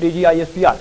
DGISPR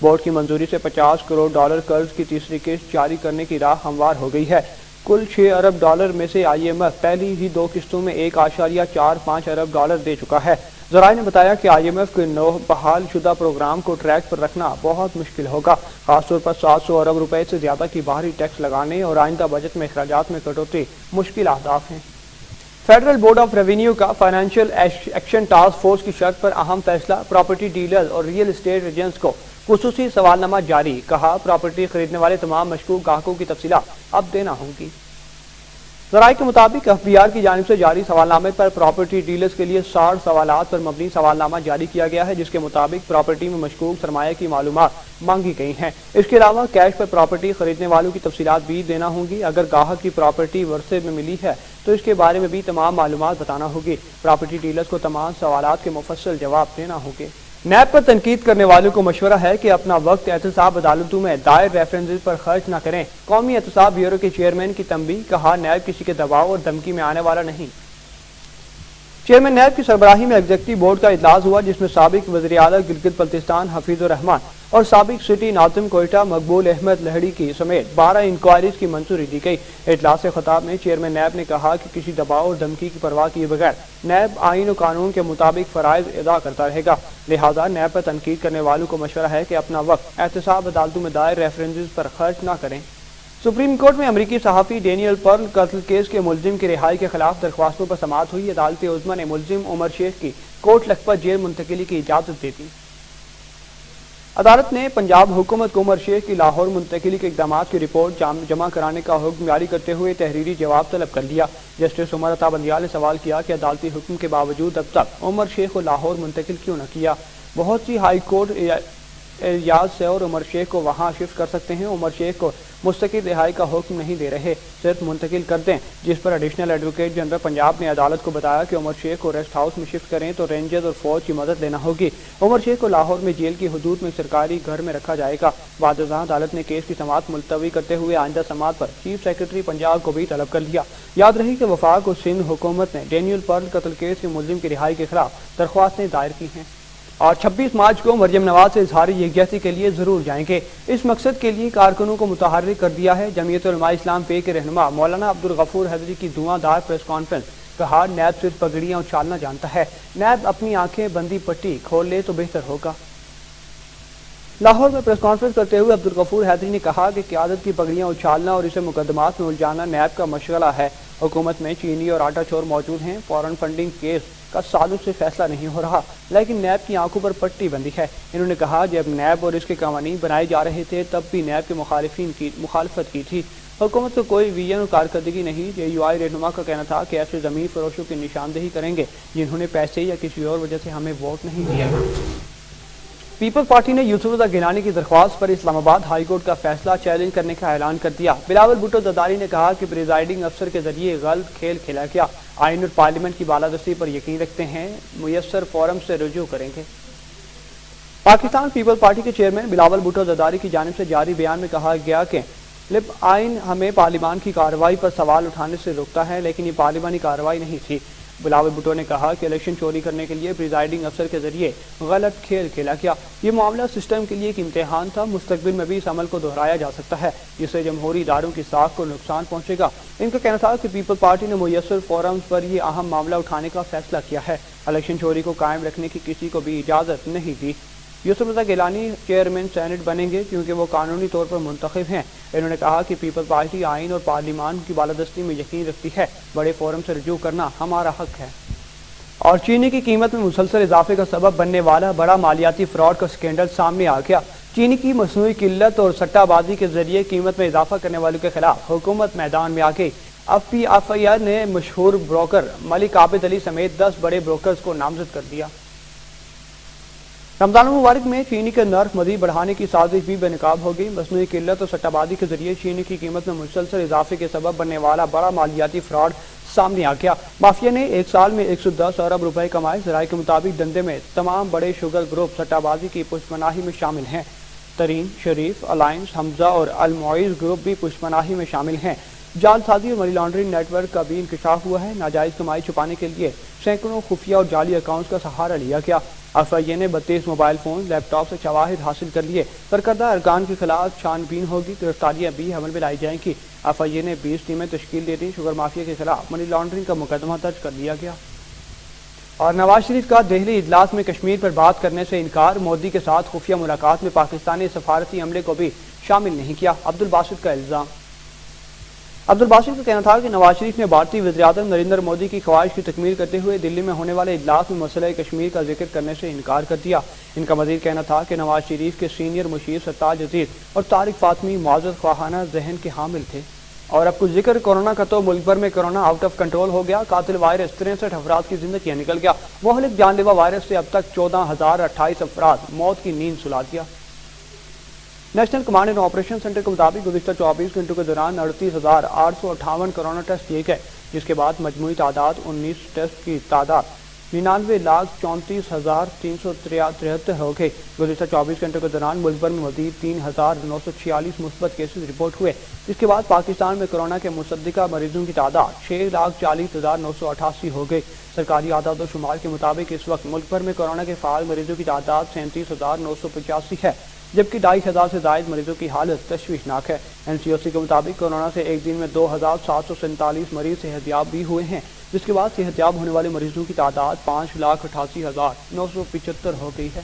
board کی منظوری سے $50 کروڑ قرض کی تیسری قسط جاری کرنے کی راہ ہموار ہو گئی ہے۔ کل $6 ارب میں سے IMF پہلی ہی 2 قسطوں میں $1.45 ارب دے چکا ہے۔ ذرائع نے بتایا کہ IMF کے نو بحال شدہ پروگرام کو ٹریک پر رکھنا بہت مشکل ہوگا، خاص طور پر $700 ارب سے زیادہ کی باہری ٹیکس لگانے اور آئندہ بجٹ میں اخراجات میں کٹوتی مشکل اہداف ہیں۔ فیڈرل بورڈ آف ریونیو کا فائنینشیل ایکشن ٹاسک فورس کی شرط پر اہم فیصلہ، پراپرٹی ڈیلرز اور ریئل اسٹیٹ ایجنٹس کو خصوصی سوالنامہ جاری، کہا پراپرٹی خریدنے والے تمام مشکوک گاہکوں کی تفصیلات اب دینا ہوں گی۔ ذرائع کے مطابق FBI کی جانب سے جاری سوالنامے پر پراپرٹی ڈیلرز کے لیے 60 سوالات پر مبنی سوالنامہ جاری کیا گیا ہے، جس کے مطابق پراپرٹی میں مشکوک سرمایہ کی معلومات مانگی گئی ہیں۔ اس کے علاوہ کیش پر پراپرٹی خریدنے والوں کی تفصیلات بھی دینا ہوں گی۔ اگر گاہک کی پراپرٹی ورثے میں ملی ہے تو اس کے بارے میں بھی تمام معلومات بتانا ہوگی۔ پراپرٹی ڈیلرز کو تمام سوالات کے مفصل جواب دینا ہوں گے۔ نیب پر تنقید کرنے والوں کو مشورہ ہے کہ اپنا وقت احتساب عدالتوں میں دائر ریفرنسز پر خرچ نہ کریں۔ قومی احتساب بیورو کے چیئرمین کی تنبیہ، کہا نیب کسی کے دباؤ اور دھمکی میں آنے والا نہیں۔ چیئرمین نیب کی سربراہی میں ایگزیکٹو بورڈ کا اجلاس ہوا، جس میں سابق وزیر اعلیٰ گلگت بلتستان حفیظ الرحمان اور سابق سٹی ناظم کوئٹہ مقبول احمد لہڑی کی سمیت 12 انکوائریز کی منظوری دی گئی۔ اجلاس سے خطاب میں چیئرمین نیب نے کہا کہ کسی دباؤ اور دھمکی کی پرواہ کیے بغیر نیب آئین و قانون کے مطابق فرائض ادا کرتا رہے گا، لہذا نیب پر تنقید کرنے والوں کو مشورہ ہے کہ اپنا وقت احتساب عدالتوں میں دائر ریفرنسز پر خرچ نہ کریں۔ سپریم کورٹ میں امریکی صحافی ڈینیل پرل قتل کیس کے ملزم کی رہائی کے خلاف درخواستوں پر سماعت ہوئی۔ عدالت عظمی نے ملزم عمر شیخ کی کوٹ لکھپت جیل منتقلی کی اجازت دے دی۔ عدالت نے پنجاب حکومت کو عمر شیخ کی لاہور منتقلی کے اقدامات کی رپورٹ جمع کرانے کا حکم جاری کرتے ہوئے تحریری جواب طلب کر لیا۔ جسٹس عمر عطا بندیال نے سوال کیا کہ عدالتی حکم کے باوجود اب تک عمر شیخ کو لاہور منتقل کیوں نہ کیا؟ بہت سی ہائی کورٹ ایاز سے اور عمر شیخ کو وہاں شفٹ کر سکتے ہیں، عمر شیخ کو مستقل رہائی کا حکم نہیں دے رہے، صرف منتقل کر دیں، جس پر ایڈیشنل ایڈوکیٹ جنرل پنجاب نے عدالت کو بتایا کہ عمر شیخ کو ریسٹ ہاؤس میں شفٹ کریں تو رینجرز اور فوج کی مدد لینا ہوگی۔ عمر شیخ کو لاہور میں جیل کی حدود میں سرکاری گھر میں رکھا جائے گا۔ بعد ازاں عدالت نے کیس کی سماعت ملتوی کرتے ہوئے آئندہ سماعت پر چیف سیکرٹری پنجاب کو بھی طلب کر لیا۔ یاد رہی کہ وفاق اور سندھ حکومت نے ڈینیل پرل قتل کیس کے ملزم کی رہائی کے خلاف درخواستیں دائر کی ہیں اور 26 مارچ کو مریم نواز سے اظہار یکجہتی کے لیے ضرور جائیں گے۔ اس مقصد کے لیے کارکنوں کو متحرک کر دیا ہے۔ جمعیت علماء اسلام پے کے رہنما مولانا عبدالغفور حیدری کی دھواں دار پریس کانفرنس، کہا نیب صرف پگڑیاں اچھالنا جانتا ہے، نیب اپنی آنکھیں بندی پٹی کھول لے تو بہتر ہوگا۔ لاہور میں پریس کانفرنس کرتے ہوئے عبدالغفور حیدری نے کہا کہ قیادت کی پگڑیاں اچھالنا اور اسے مقدمات میں الجھانا نیب کا مشغلہ ہے۔ حکومت میں چینی اور آٹا چور موجود ہیں، فورن فنڈنگ کیس کا سالوں سے فیصلہ نہیں ہو رہا، لیکن نیب کی آنکھوں پر پٹی بندی ہے۔ انہوں نے کہا جب نیب اور اس کے قوانین بنائے جا رہے تھے تب بھی نیب کے مخالفین کی مخالفت کی تھی۔ حکومت کو کوئی ویژن اور کارکردگی نہیں۔ JUI رہنما کا کہنا تھا کہ ایسے زمین فروشوں کی نشاندہی کریں گے جنہوں نے پیسے یا کسی اور وجہ سے ہمیں ووٹ نہیں دیا۔ پیپلز پارٹی نے یوسف رضا گیلانی کی درخواست پر اسلام آباد ہائی کورٹ کا فیصلہ چیلنج کرنے کا اعلان کر دیا۔ بلاول بھٹو زرداری نے کہا کہ پریزائڈنگ افسر کے ذریعے غلط کھیل کھیلا گیا، آئین اور پارلیمنٹ کی بالادستی پر یقین رکھتے ہیں، میسر فورم سے رجوع کریں گے۔ پاکستان پیپلز پارٹی کے چیئرمین بلاول بھٹو زرداری کی جانب سے جاری بیان میں کہا گیا کہ لپ آئین ہمیں پارلیمان کی کارروائی پر سوال اٹھانے سے روکتا ہے، لیکن یہ پارلیمانی کارروائی نہیں تھی۔ بلاول بھٹو نے کہا کہ الیکشن چوری کرنے کے لیے پریزائڈنگ افسر کے ذریعے غلط کھیل کھیلا گیا، یہ معاملہ سسٹم کے لیے ایک امتحان تھا، مستقبل میں بھی اس عمل کو دہرایا جا سکتا ہے جس سے جمہوری اداروں کی ساکھ کو نقصان پہنچے گا۔ ان کا کہنا تھا کہ پیپلز پارٹی نے میسر فورمز پر یہ اہم معاملہ اٹھانے کا فیصلہ کیا ہے، الیکشن چوری کو قائم رکھنے کی کسی کو بھی اجازت نہیں دی۔ یوسف رضا گیلانی چیئرمین سینٹ بنیں گے کیونکہ وہ قانونی طور پر منتخب ہیں۔ انہوں نے کہا کہ پیپلز پارٹی آئین اور پارلیمان کی بالادستی میں یقین رکھتی ہے، بڑے فورم سے رجوع کرنا ہمارا حق ہے۔ اور چینی کی قیمت میں مسلسل اضافے کا سبب بننے والا بڑا مالیاتی فراڈ کا سکینڈل سامنے آ گیا۔ چینی کی مصنوعی قلت اور سٹہ بازی کے ذریعے قیمت میں اضافہ کرنے والوں کے خلاف حکومت میدان میں آ گئی۔ FIR نے مشہور بروکر ملک عابد علی سمیت 10 بڑے بروکرز کو نامزد کر دیا۔ رمضان المبارک میں چینی کے نرخ مزید بڑھانے کی سازش بھی بے نقاب ہو گئی۔ مصنوعی قلت اور سٹہ بازی کے ذریعے چینی کی قیمت میں مسلسل اضافے کے سبب بننے والا بڑا مالیاتی فراڈ سامنے آ گیا۔ مافیا نے ایک سال میں 110 ارب روپے کمائے۔ ذرائع کے مطابق دھندے میں تمام بڑے شوگر گروپ سٹہ بازی کی پشتپناہی میں شامل ہیں۔ ترین، شریف، الائنس، حمزہ اور المعز گروپ بھی پشتپناہی میں شامل ہیں۔ جعل سازی اور منی لانڈرنگ نیٹ ورک کا بھی انکشاف ہوا ہے۔ ناجائز کمائی چھپانے کے لیے سینکڑوں خفیہ اور جعلی اکاؤنٹس کا سہارا لیا گیا۔ FIA نے 32 موبائل فون لیپ ٹاپ سے شواہد حاصل کر لیے، سرکردہ ارکان کے خلاف چھان بین ہوگی، گرفتاریاں بھی عمل میں لائی جائیں گی۔ FIA نے 20 ٹیمیں تشکیل دے دی، شوگر مافیا کے خلاف منی لانڈرنگ کا مقدمہ درج کر لیا گیا۔ اور نواز شریف کا دہلی اجلاس میں کشمیر پر بات کرنے سے انکار، مودی کے ساتھ خفیہ ملاقات میں پاکستانی سفارتی عملے کو بھی شامل نہیں کیا، عبدالباسط کا الزام۔ عبدالباسط کا کہنا تھا کہ نواز شریف نے بھارتی وزیراعظم نریندر مودی کی خواہش کی تکمیل کرتے ہوئے دلی میں ہونے والے اجلاس میں مسئلہ کشمیر کا ذکر کرنے سے انکار کر دیا۔ ان کا مزید کہنا تھا کہ نواز شریف کے سینئر مشیر سرتاج عزیز اور طارق فاطمی معزز خواہانہ ذہن کے حامل تھے۔ اور اب کچھ ذکر کورونا کا تو ملک بھر میں کورونا آؤٹ آف کنٹرول ہو گیا، قاتل وائرس 63 افراد کی زندگیاں نکل گیا، مہلک جان لیوا وائرس سے اب تک 14,028 افراد موت کی نیند سلا دیا۔ National command and operation centre کے مطابق گزشتہ 24 گھنٹوں کے دوران 38,858 کورونا ٹیسٹ کیے گئے، جس کے بعد مجموعی تعداد 19 ٹیسٹ کی تعداد 99,34,373 ہو گئی۔ گزشتہ 24 گھنٹوں کے دوران ملک بھر میں مزید 3,946 مثبت کیسز رپورٹ ہوئے، جس کے بعد پاکستان میں کورونا کے مصدقہ مریضوں کی تعداد 6,40,988 ہو گئی۔ سرکاری اعداد و شمار کے مطابق اس وقت ملک بھر میں کورونا کے فعال مریضوں کی تعداد 37,985 ہے، جبکہ 2,500 سے زائد مریضوں کی حالت تشویشناک ہے۔ NCOC کے مطابق کورونا سے ایک دن میں 2,747 مریض صحت یاب بھی ہوئے ہیں، جس کے بعد صحت یاب ہونے والے مریضوں کی تعداد 5,88,975 ہو گئی ہے۔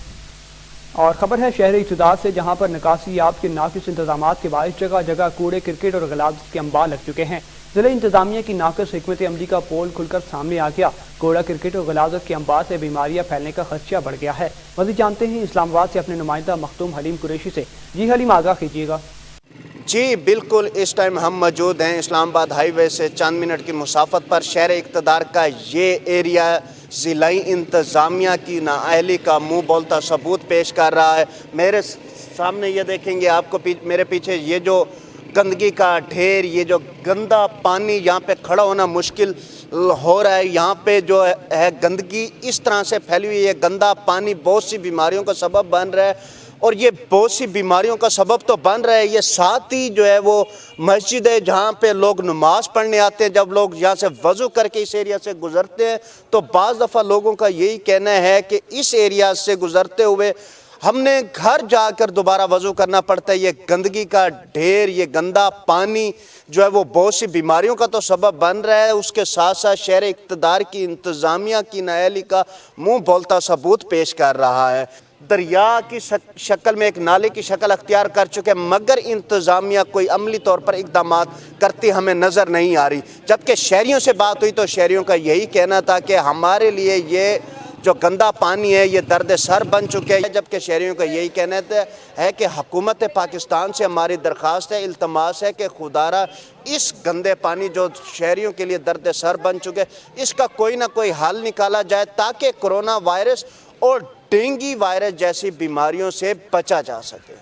اور خبر ہے شہری اقتدار سے، جہاں پر نکاسی یاب کے ناقص انتظامات کے باعث جگہ جگہ کوڑے کرکٹ اور غلاظت کے انبار لگ چکے ہیں۔ ضلع انتظامیہ کی ناقص حکمت عملی کا پول کھل کر سامنے آ گیا۔ کوڑا کرکٹ اور غلاظت کے انبار سے بیماریاں پھیلنے کا خدشہ بڑھ گیا ہے۔ مزید جانتے ہیں اسلام آباد سے اپنے نمائندہ مختوم حلیم قریشی سے۔ جی حلیم، آگاہ کیجیے گا۔ جی بالکل، اس ٹائم ہم موجود ہیں اسلام آباد ہائی وے سے چند منٹ کی مسافت پر۔ شہر اقتدار کا یہ ایریا ضلعی انتظامیہ کی نااہلی کا منہ بولتا ثبوت پیش کر رہا ہے۔ میرے سامنے یہ دیکھیں گے آپ کو، میرے پیچھے یہ جو گندگی کا ڈھیر، یہ جو گندا پانی، یہاں پہ کھڑا ہونا مشکل ہو رہا ہے۔ یہاں پہ جو ہے گندگی اس طرح سے پھیلی ہوئی ہے، گندا پانی بہت سی بیماریوں کا سبب بن رہا ہے، اور یہ بہت سی بیماریوں کا سبب تو بن رہا ہے، یہ ساتھ ہی جو ہے وہ مسجد ہے جہاں پہ لوگ نماز پڑھنے آتے ہیں۔ جب لوگ یہاں سے وضو کر کے اس ایریا سے گزرتے ہیں تو بعض دفعہ لوگوں کا یہی کہنا ہے کہ اس ایریا سے گزرتے ہوئے ہم نے گھر جا کر دوبارہ وضو کرنا پڑتا ہے۔ یہ گندگی کا ڈھیر، یہ گندا پانی جو ہے وہ بہت سی بیماریوں کا تو سبب بن رہا ہے، اس کے ساتھ ساتھ شہر اقتدار کی انتظامیہ کی نااہلی کا منہ بولتا ثبوت پیش کر رہا ہے۔ دریا کی شکل میں ایک نالے کی شکل اختیار کر چکے، مگر انتظامیہ کوئی عملی طور پر اقدامات کرتی ہمیں نظر نہیں آ رہی۔ جبکہ شہریوں سے بات ہوئی تو شہریوں کا یہی کہنا تھا کہ ہمارے لیے یہ جو گندا پانی ہے یہ درد سر بن چکے ہیں۔ جبکہ شہریوں کا یہی کہنا ہے کہ حکومت پاکستان سے ہماری درخواست ہے، التماس ہے کہ خدارہ اس گندے پانی جو شہریوں کے لیے درد سر بن چکے، اس کا کوئی نہ کوئی حل نکالا جائے تاکہ کرونا وائرس اور ڈینگی وائرس جیسی بیماریوں سے بچا جا سکے۔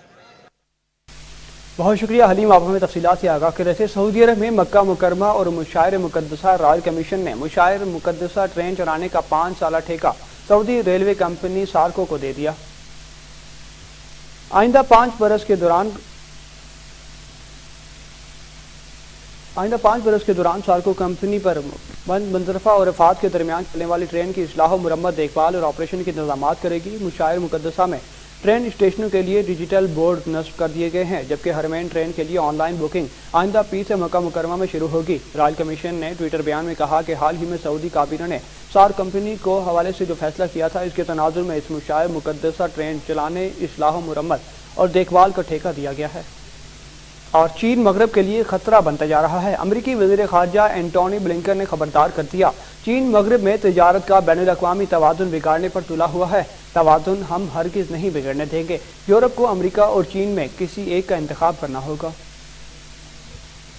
بہت شکریہ حلیم، آپ ہمیں تفصیلات سے آگاہ کر رہے تھے۔ سعودی عرب میں مکہ مکرمہ اور مشاعر مقدسہ رائل کمیشن نے مشاعر مقدسہ ٹرین چلانے کا 5 سالہ ٹھیکہ سعودی ریلوے کمپنی سارکو کو دے دیا۔ آئندہ 5 برس کے دوران سارکو کمپنی پر منصرفہ اور رفات کے درمیان چلنے والی ٹرین کی اصلاح و مرمت، دیکھ بھال اور آپریشن کے انتظامات کرے گی۔ مشاعر مقدسہ میں ٹرین اسٹیشنوں کے لیے ڈیجیٹل بورڈ نصب کر دیے گئے ہیں، جبکہ حرمین ٹرین کے لیے آن لائن بکنگ آئندہ 20 سے مکہ مکرمہ میں شروع ہوگی۔ رائل کمیشن نے ٹویٹر بیان میں کہا کہ حال ہی میں سعودی کابینہ نے سار کمپنی کو حوالے سے جو فیصلہ کیا تھا، اس کے تناظر میں اس مشاعر مقدسہ ٹرین چلانے، اصلاح و مرمت اور دیکھ بھال کا ٹھیکہ دیا گیا ہے۔ اور چین مغرب کے لیے خطرہ بنتا جا رہا ہے۔ امریکی وزیر خارجہ اینٹونی بلنکن نے خبردار کر دیا، چین مغرب میں تجارت کا بین الاقوامی توازن بگاڑنے پر تلا ہوا ہے۔ توازن ہم ہرگز نہیں بگڑنے دیں گے۔ یورپ کو امریکہ اور چین میں کسی ایک کا انتخاب کرنا ہوگا۔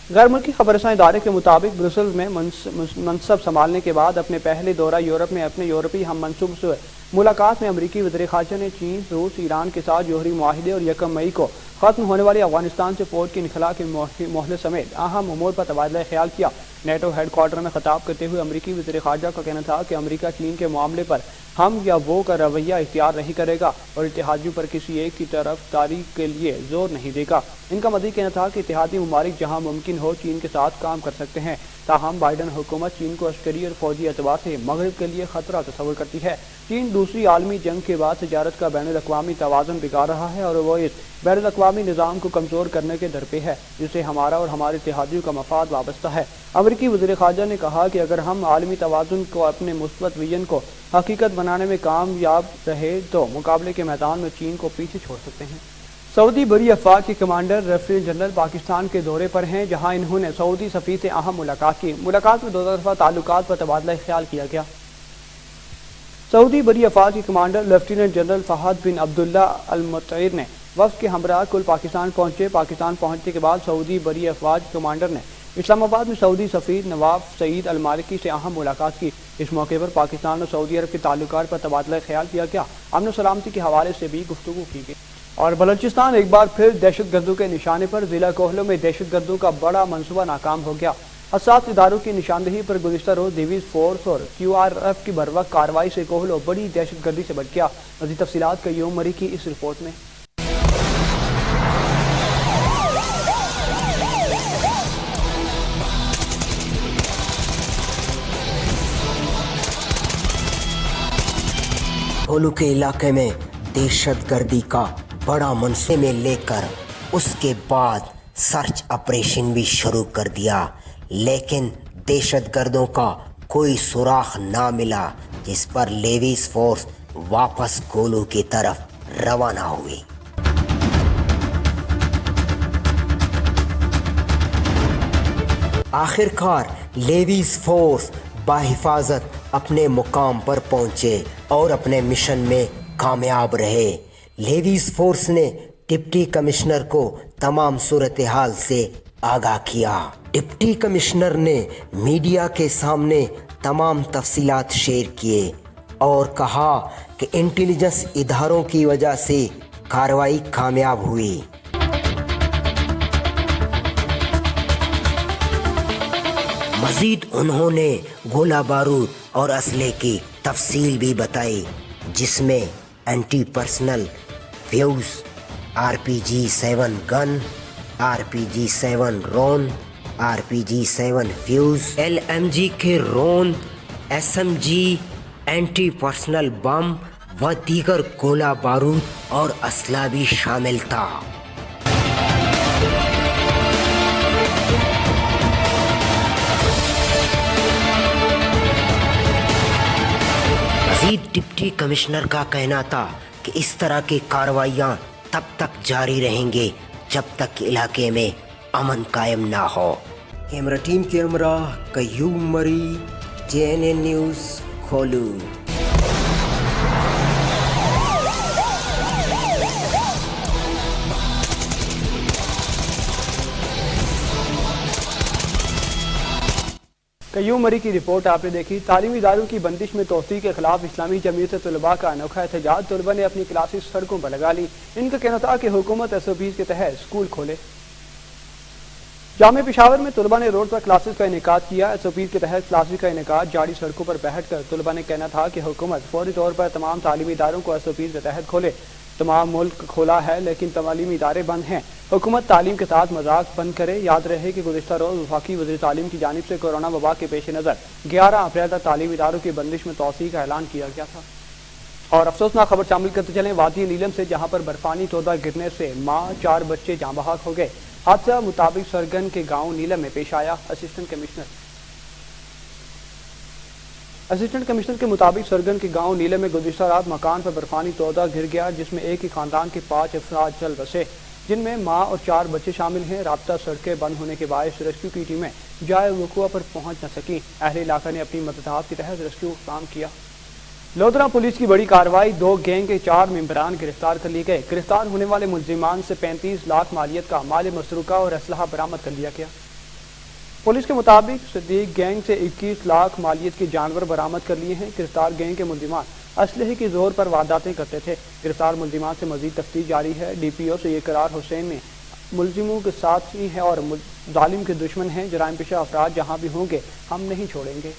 غیر ملکی خبر رساں ادارے کے مطابق بروسلز میں منصب سنبھالنے کے بعد اپنے پہلے دورہ یورپ میں اپنے یورپی ہم منصب سے ملاقات میں امریکی وزیر خارجہ نے چین، روس، ایران کے ساتھ جوہری معاہدے اور 1 مئی کو ختم ہونے والی افغانستان سے فوج کی انخلاء کے مہلت سمیت اہم امور پر تبادلہ خیال کیا۔ نیٹو ہیڈ کوارٹر میں خطاب کرتے ہوئے امریکی وزیر خارجہ کا کہنا تھا کہ امریکہ چین کے معاملے پر ہم یا وہ کا رویہ اختیار نہیں کرے گا اور اتحادیوں پر کسی ایک کی طرف داری کے لیے زور نہیں دے گا۔ ان کا مزید کہنا تھا کہ اتحادی ممالک جہاں ممکن ہو چین کے ساتھ کام کر سکتے ہیں، تاہم بائیڈن حکومت چین کو عسکری اور فوجی اعتبار سے مغرب کے لیے خطرہ تصور کرتی ہے۔ چین دوسری عالمی جنگ کے بعد تجارت کا بین الاقوامی توازن بگاڑ رہا ہے اور وہ اس بین الاقوامی نظام کو کمزور کرنے کے در پہ ہے، جس سے ہمارا اور ہمارے اتحادیوں کا مفاد وابستہ ہے۔ امریکی وزیر خارجہ نے کہا کہ اگر ہم عالمی توازن کو اپنے مثبت ویژن کو حقیقت بنانے میں کامیاب رہے تو مقابلے کے میدان میں چین کو پیچھے چھوڑ سکتے ہیں۔ سعودی بری افواج کے کمانڈر لیفٹیننٹ جنرل پاکستان کے دورے پر ہیں، جہاں انہوں نے سعودی سفیر سے اہم ملاقات کی۔ ملاقات میں دو طرفہ تعلقات پر تبادلہ خیال کیا گیا۔ سعودی بری افواج کے کمانڈر لیفٹیننٹ جنرل فہد بن عبداللہ المطیر نے وفد کے ہمراہ کل پاکستان پہنچے۔ پاکستان پہنچنے کے بعد سعودی بری افواج کمانڈر نے اسلام آباد میں سعودی سفیر نواف سعید المالکی سے اہم ملاقات کی۔ اس موقع پر پاکستان اور سعودی عرب کے تعلقات پر تبادلہ خیال کیا گیا۔ امن و سلامتی کے حوالے سے بھی گفتگو کی گئی۔ اور بلوچستان ایک بار پھر دہشت گردوں کے نشانے پر، ضلع کوہلوں میں دہشت گردوں کا بڑا منصوبہ ناکام ہو گیا۔ حساس اداروں کی نشاندہی پر گزشتہ روز ڈیویژ فورس اور QRF کی بروقت کارروائی سے کوہلوں بڑی دہشت گردی سے بچ گیا۔ مزید تفصیلات قیوم مری کی اس رپورٹ میں۔ کوہلوں کے علاقے میں دہشت گردی کا بڑا منصوبے میں لے کر اس کے بعد سرچ آپریشن بھی شروع کر دیا، لیکن دہشت گردوں کا کوئی سراغ نہ ملا، جس پر لیویز فورس واپس کوہلوں کی طرف روانہ ہوئی۔ آخرکار لیویز فورس بحفاظت اپنے مقام پر پہنچے اور اپنے مشن میں کامیاب رہے۔ لیویز فورس نے ڈپٹی کمشنر کو تمام صورتحال سے آگاہ کیا۔ ڈپٹی کمشنر نے میڈیا کے سامنے تمام تفصیلات شیئر کیے اور کہا کہ انٹیلیجنس اداروں کی وجہ سے کارروائی کامیاب ہوئی۔ مزید انہوں نے گولہ بارود اور اسلحے کی تفصیل بھی بتائی، جس میں اینٹی پرسنل فیوز، RPG-7 گن، RPG-7 رون، RPG-7 فیوز، LMG کے رون، SMG، اینٹی پرسنل بم و دیگر گولہ بارود اور اسلحہ بھی شامل تھا۔ ڈپٹی کمشنر کا کہنا تھا کہ اس طرح کی کارروائیاں تب تک جاری رہیں گے جب تک علاقے میں امن قائم نہ ہو۔ کیمرہ ٹیم کے ہمراہ قیوم مری، JNN نیوز، کھولو۔ قیوم مری کی رپورٹ آپ نے دیکھی۔ تعلیمی اداروں کی بندش میں توسیع کے خلاف اسلامی جمعیت طلباء کا انوکھا احتجاج۔ طلباء نے اپنی کلاسز سڑکوں پر لگا لی۔ ان کا کہنا تھا کہ حکومت SOPs کے تحت اسکول کھولے۔ جامعہ پشاور میں طلباء نے روڈ پر کلاسز کا انعقاد کیا۔ SOPs کے تحت کلاسز کا انعقاد جاری۔ سڑکوں پر بیٹھ کر طلباء نے کہنا تھا کہ حکومت فوری طور پر تمام تعلیمی اداروں کو SOPs کے تحت کھولے۔ تمام ملک کھولا ہے لیکن تعلیمی ادارے بند ہیں۔ حکومت تعلیم کے ساتھ مذاق بند کرے۔ یاد رہے کہ گزشتہ روز وفاقی وزیر تعلیم کی جانب سے کورونا وبا کے پیش نظر 11 اپریل تک تعلیمی اداروں کی بندش میں توسیع کا اعلان کیا گیا تھا۔ اور افسوسناک خبر شامل کرتے چلیں وادی نیلم سے، جہاں پر برفانی تودہ گرنے سے ماں 4 بچے جاں بحق ہو گئے۔ حادثہ مطابق سرگن کے گاؤں نیلم میں پیش آیا۔ اسسٹنٹ کمشنر کے مطابق سرگن کے گاؤں نیلم میں گزشتہ رات مکان پر برفانی تودہ گر گیا، جس میں ایک ہی خاندان کے 5 افراد جل بسے، جن میں ماں اور 4 بچے شامل ہیں۔ رابطہ سڑکیں بند ہونے کے باعث ریسکیو کی ٹیمیں جائے وقوع پر پہنچ نہ سکیں۔ اہل علاقہ نے اپنی مددات کے تحت ریسکیو کام کیا۔ لودھرا پولیس کی بڑی کارروائی، 2 گینگ کے 4 ممبران گرفتار کر لیے گئے۔ گرفتار ہونے والے ملزمان سے 35 لاکھ مالیت کا مال مسروقہ اور اسلحہ برآمد کر لیا گیا۔ پولیس کے مطابق صدیق گینگ سے 21 لاکھ مالیت کے جانور برآمد کر لیے ہیں۔ گرفتار گینگ کے ملزمان اسلحے کی زور پر وارداتیں کرتے تھے۔ گرفتار ملزمان سے مزید تفتیش جاری ہے۔ DPO سے یہ قرار حسین نے ملزموں کے ساتھ ہی ہیں اور ظالم کے دشمن ہیں۔ جرائم پیشہ افراد جہاں بھی ہوں گے ہم نہیں چھوڑیں گے۔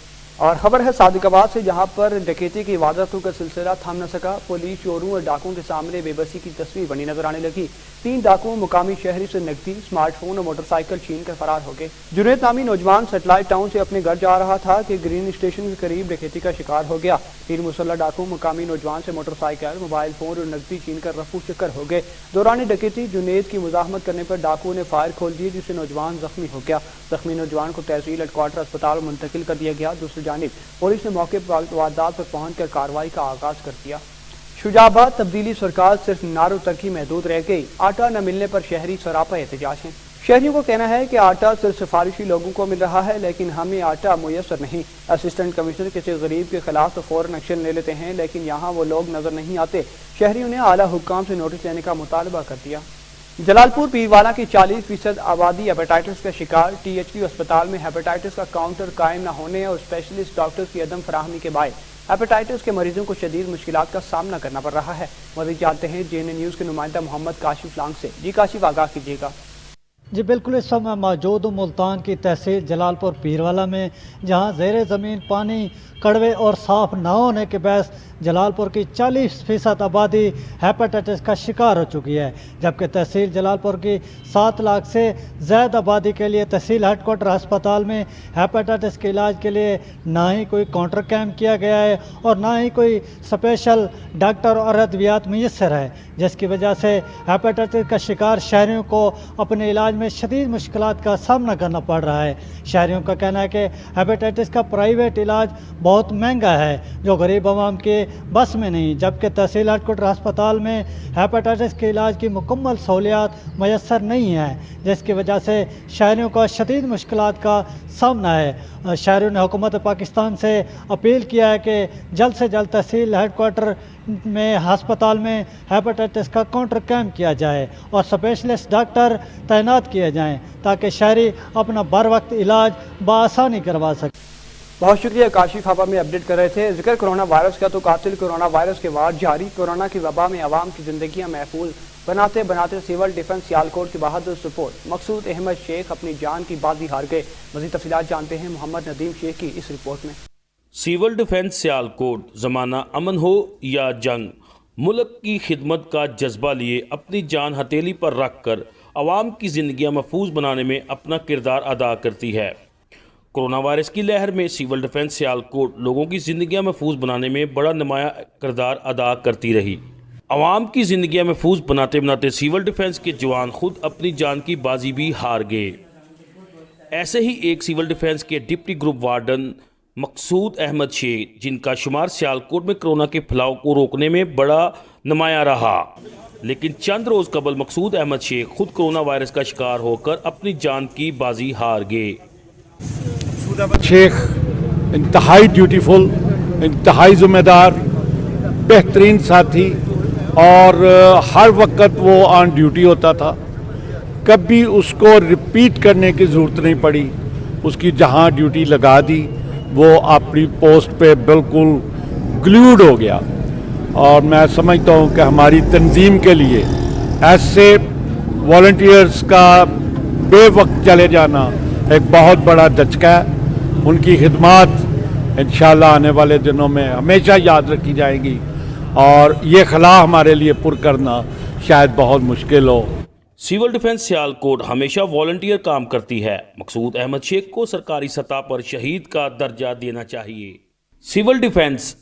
اور خبر ہے صادقاباد سے، جہاں پر ڈکیتی کی وارداتوں کا سلسلہ تھم نہ سکا۔ پولیس چوروں اور ڈاکوؤں کے سامنے بے بسی کی تصویر بنی نظر آنے لگی۔ 3 ڈاکوؤں مقامی شہری سے نقدی، اسمارٹ فون اور موٹر سائیکل چھین کر فرار ہو گئے۔ جنید نامی نوجوان سیٹلائٹ ٹاؤن سے اپنے گھر جا رہا تھا کہ گرین اسٹیشن کے قریب ڈکیتی کا شکار ہو گیا۔ 3 مسلح ڈاکو مقامی نوجوان سے موٹر سائیکل، موبائل فون اور نقدی چھین کر رفو چکر ہو گئے۔ دوران ڈکیتی جنید کی مزاحمت کرنے پر ڈاکوؤں نے فائر کھول دیے، جس سے نوجوان زخمی ہو گیا۔ زخمی نوجوان کو تحصیل ہیڈ کوارٹر اسپتال منتقل کر دیا گیا۔ دوسری جانب پولیس نے موقع پر واردات پر پہنچ کر کارروائی کا آغاز کر دیا۔ شجاع آباد تبدیلی سرکار صرف نعروں تک ہی محدود رہ گئی۔ آٹا نہ ملنے پر شہری سراپا احتجاج ہیں۔ شہریوں کو کہنا ہے کہ آٹا صرف سفارشی لوگوں کو مل رہا ہے، لیکن ہمیں آٹا میسر نہیں۔ اسسٹنٹ کمشنر کسی غریب کے خلاف تو فوراً ایکشن لے لیتے ہیں، لیکن یہاں وہ لوگ نظر نہیں آتے۔ شہریوں نے اعلیٰ حکام سے نوٹس لینے کا مطالبہ کر دیا۔ جلال پور پیروالا کی 40% آبادی ہیپاٹائٹس کا شکار۔ ٹی ایچ کیو اسپتال میں ہیپاٹائٹس کا کاؤنٹر قائم نہ ہونے اور اسپیشلسٹ ڈاکٹرز کی عدم فراہمی کے باعث ہیپاٹائٹس کے مریضوں کو شدید مشکلات کا سامنا کرنا پڑ رہا ہے۔ مزید جانتے ہیں جے این این نیوز کے نمائندہ محمد کاشف لانگ سے۔ جی کاشف، آگاہ کیجیے گا۔ جی بالکل، اس وقت میں موجود ہوں ملتان کی تحصیل جلال پور پیروالا میں، جہاں زیر زمین پانی کڑوے اور صاف نہ ہونے کے باعث جلال پور کی 40% آبادی ہیپاٹائٹس کا شکار ہو چکی ہے، جبکہ تحصیل جلال پور کی 7 لاکھ سے زائد آبادی کے لیے تحصیل ہیڈ کوارٹر ہسپتال میں ہیپاٹائٹس کے علاج کے لیے نہ ہی کوئی کاؤنٹر کیمپ کیا گیا ہے اور نہ ہی کوئی اسپیشل ڈاکٹر اور ادویات میسر ہے، جس کی وجہ سے ہیپاٹائٹس کا شکار شہریوں کو اپنے علاج میں شدید مشکلات کا سامنا کرنا پڑ رہا ہے۔ شہریوں کا کہنا ہے کہ ہیپاٹائٹس کا پرائیویٹ علاج بہت مہنگا ہے، جو غریب عوام کے بس میں نہیں، جبکہ تحصیل ہیڈ کوارٹر ہسپتال میں ہیپاٹائٹس کے علاج کی مکمل سہولیات میسر نہیں ہیں، جس کی وجہ سے شہریوں کو شدید مشکلات کا سامنا ہے۔ شہریوں نے حکومت پاکستان سے اپیل کیا ہے کہ جلد سے جلد تحصیل ہیڈ کوارٹر میں ہسپتال میں ہیپاٹائٹس کا کاؤنٹر کیمپ کیا جائے اور اسپیشلسٹ ڈاکٹر تعینات کیے جائیں، تاکہ شہری اپنا بر وقت علاج بآسانی کروا سکیں۔ بہت شکریہ کاشف، ہوا میں اپڈیٹ کر رہے تھے۔ ذکر کورونا وائرس کا تو قاتل کورونا وائرس کے وار جاری۔ کورونا کی وبا میں عوام کی زندگیاں محفوظ بناتے سول ڈیفنس سیالکوٹ کی بہادر سپورٹ مقصود احمد شیخ اپنی جان کی بازی ہار گئے۔ مزید تفصیلات جانتے ہیں محمد ندیم شیخ کی اس رپورٹ میں۔ سول ڈیفنس سیالکوٹ، زمانہ امن ہو یا جنگ، ملک کی خدمت کا جذبہ لیے اپنی جان ہتھیلی پر رکھ کر عوام کی زندگیاں محفوظ بنانے میں اپنا کردار ادا کرتی ہے۔ کورونا وائرس کی لہر میں سول ڈیفنس سیالکوٹ لوگوں کی زندگیاں محفوظ بنانے میں بڑا نمایاں کردار ادا کرتی رہی۔ عوام کی زندگیاں محفوظ بناتے بناتے سول ڈیفنس کے جوان خود اپنی جان کی بازی بھی ہار گئے۔ ایسے ہی ایک سول ڈیفنس کے ڈپٹی گروپ وارڈن مقصود احمد شیخ، جن کا شمار سیالکوٹ میں کورونا کے پھیلاؤ کو روکنے میں بڑا نمایاں رہا، لیکن چند روز قبل مقصود احمد شیخ خود کورونا وائرس کا شکار ہو کر اپنی جان کی بازی ہار گئے۔ شیخ انتہائی ڈیوٹیفل، انتہائی ذمہ دار، بہترین ساتھی، اور ہر وقت وہ آن ڈیوٹی ہوتا تھا۔ کبھی اس کو ریپیٹ کرنے کی ضرورت نہیں پڑی، اس کی جہاں ڈیوٹی لگا دی وہ اپنی پوسٹ پہ بالکل گلیوڈ ہو گیا۔ اور میں سمجھتا ہوں کہ ہماری تنظیم کے لیے ایسے والنٹیئرز کا بے وقت چلے جانا ایک بہت بڑا دھچکا ہے۔ ان کی خدمات انشاءاللہ آنے والے دنوں میں ہمیشہ یاد رکھی جائیں گی، اور یہ خلا ہمارے لیے پر کرنا شاید بہت مشکل ہو۔ سول ڈیفنس سیالکوٹ ہمیشہ والنٹیئر کام کرتی ہے۔ مقصود احمد شیخ کو سرکاری سطح پر شہید کا درجہ دینا چاہیے۔ سول ڈیفنس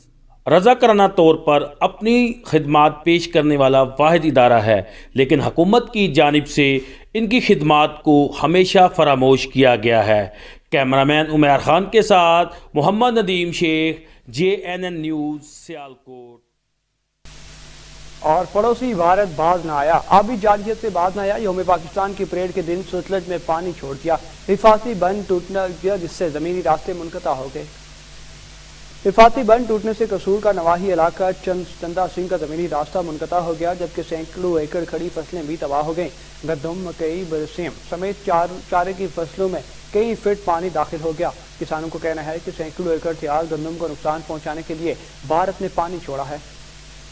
رضاکارانہ طور پر اپنی خدمات پیش کرنے والا واحد ادارہ ہے، لیکن حکومت کی جانب سے ان کی خدمات کو ہمیشہ فراموش کیا گیا ہے۔ کیمرامین عمیر خان کے ساتھ محمد ندیم شیخ، J N N news, Sialkot. اور پڑوسی بھارت باز نہ آیا، آبی جارحیت سے باز نہ آیا۔ یوم پاکستان کی پریڈ کے دن ستلج میں پانی چھوڑ دیا، حفاظتی بند ٹوٹنا گیا، جس سے زمینی راستے منقطع ہو گئے۔ حفاظتی بند ٹوٹنے سے قصور کا نواحی علاقہ چندہ سنگھ کا زمینی راستہ منقطع ہو گیا، جبکہ سینکڑوں ایکڑ کھڑی فصلیں بھی تباہ ہو گئیں۔ گندم، مکئی، برسیم سمیت چارے کی فصلوں میں کئی فٹ پانی داخل ہو گیا۔ کسانوں کو کہنا ہے کہ سینکڑوں ایکڑ تیار گندم کو نقصان پہنچانے کے لیے بھارت نے پانی چھوڑا ہے۔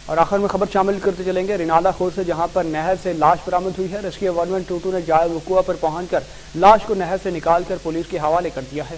اور آخر میں خبر شامل کرتے چلیں گے رینالہ خور سے، جہاں پر نہر سے لاش برآمد ہوئی ہے۔ ریسکیو 112 نے جائے وقوع پر پہنچ کر لاش کو نہر سے نکال کر پولیس کے حوالے کر دیا ہے۔